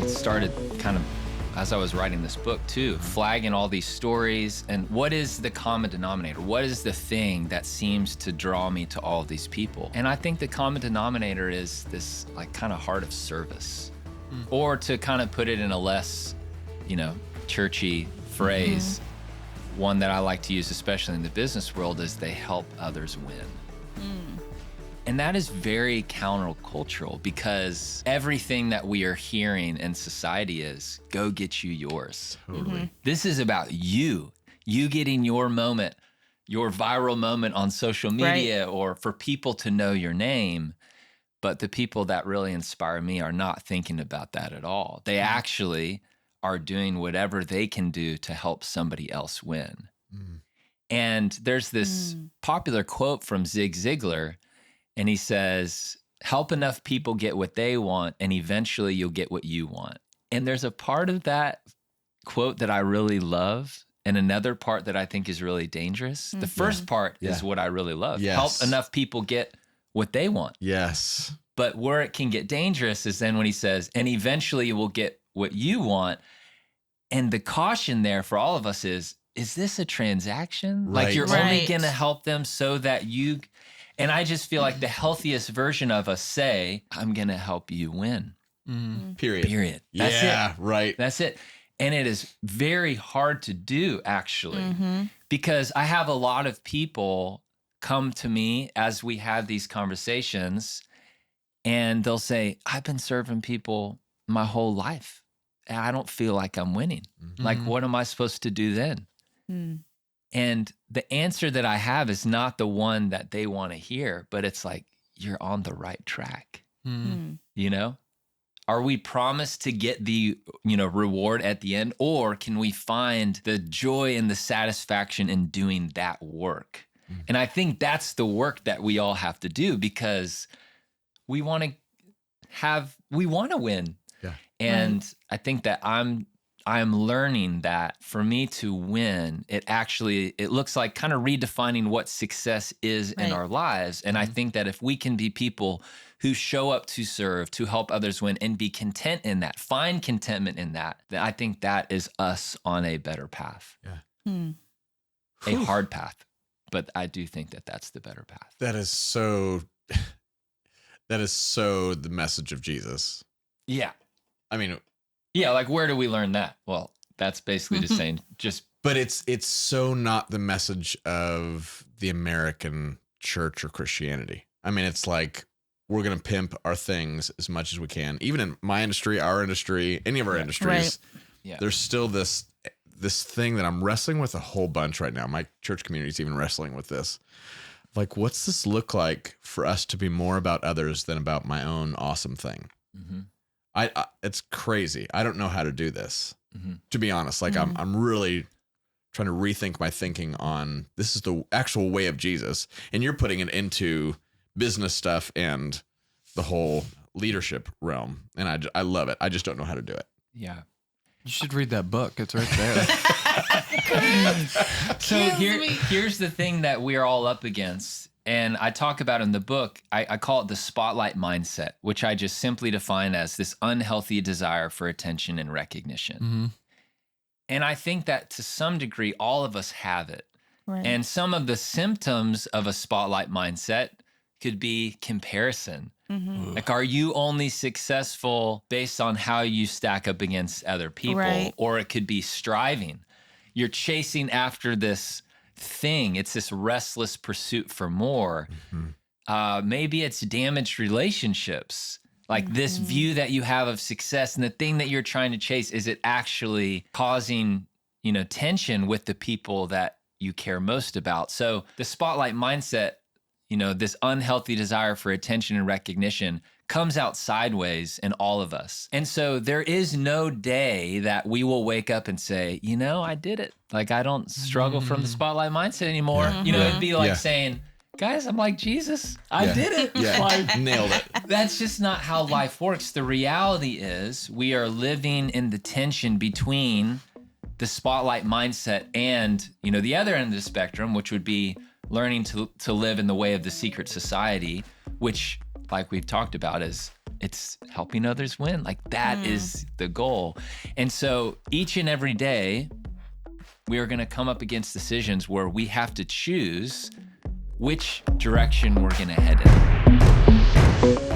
I started kind of, as I was writing this book too, flagging all these stories and what is the common denominator? What is the thing that seems to draw me to all of these people? And I think the common denominator is this like kind of heart of service. Or to kind of put it in a less, churchy phrase, one that I like to use, especially in the business world, is they help others win. And that is very countercultural because everything that we are hearing in society is go get you yours. Totally. This is about you getting your moment, your viral moment on social media, or for people to know your name. But the people that really inspire me are not thinking about that at all. They actually are doing whatever they can do to help somebody else win. And there's this popular quote from Zig Ziglar, and he says, help enough people get what they want, and eventually you'll get what you want. And there's a part of that quote that I really love, and another part that I think is really dangerous. The first part is what I really love. Yes. Help enough people get what they want. Yes. But where it can get dangerous is then when he says, and eventually you will get what you want. And the caution there for all of us is this a transaction? Like you're only going to help them so that you... And I just feel like the healthiest version of us say, I'm going to help you win. Period. That's it. Right. That's it. And it is very hard to do, actually, because I have a lot of people come to me as we have these conversations, and they'll say, I've been serving people my whole life, and I don't feel like I'm winning. Like, what am I supposed to do then? And the answer that I have is not the one that they want to hear, but it's like, you're on the right track. Are we promised to get the, reward at the end, or can we find the joy and the satisfaction in doing that work? And I think that's the work that we all have to do because we want to win. Yeah. And I think that I'm learning that for me to win, it looks like kind of redefining what success is in our lives. And I think that if we can be people who show up to serve, to help others win, and be content in that, find contentment in that, then I think that is us on a better path. Yeah. A hard path, but I do think that that's the better path. That is so the message of Jesus. Yeah. I mean, yeah, like where do we learn that? Well, that's basically just saying but it's so not the message of the American church or Christianity. I mean, it's like we're going to pimp our things as much as we can. Even in my industry, our industry, any of our industries, there's still this thing that I'm wrestling with a whole bunch right now. My church community is even wrestling with this. Like, what's this look like for us to be more about others than about my own awesome thing? It's crazy. I don't know how to do this, to be honest. Like, I'm really trying to rethink my thinking on this is the actual way of Jesus. And you're putting it into business stuff and the whole leadership realm. And I love it. I just don't know how to do it. Yeah. You should read that book. It's right there. So here's the thing that we're all up against. And I talk about in the book, I call it the spotlight mindset, which I just simply define as this unhealthy desire for attention and recognition. And I think that to some degree, all of us have it. Right. And some of the symptoms of a spotlight mindset could be comparison. Like, are you only successful based on how you stack up against other people? Right. Or it could be striving. You're chasing after this thing. It's this restless pursuit for more. Maybe it's damaged relationships. Like this view that you have of success and the thing that you're trying to chase, is it actually causing, tension with the people that you care most about? So the spotlight mindset, this unhealthy desire for attention and recognition comes out sideways in all of us. And so there is no day that we will wake up and say, I did it. Like, I don't struggle from the spotlight mindset anymore. It'd be like saying, guys, I'm like Jesus. I did it. Like, Nailed it. that's just not how life works. The reality is we are living in the tension between the spotlight mindset and, the other end of the spectrum, which would be learning to live in the way of the secret society, which, like we've talked about, is it's helping others win. Like that is the goal. And so each and every day, we are going to come up against decisions where we have to choose which direction we're going to head in.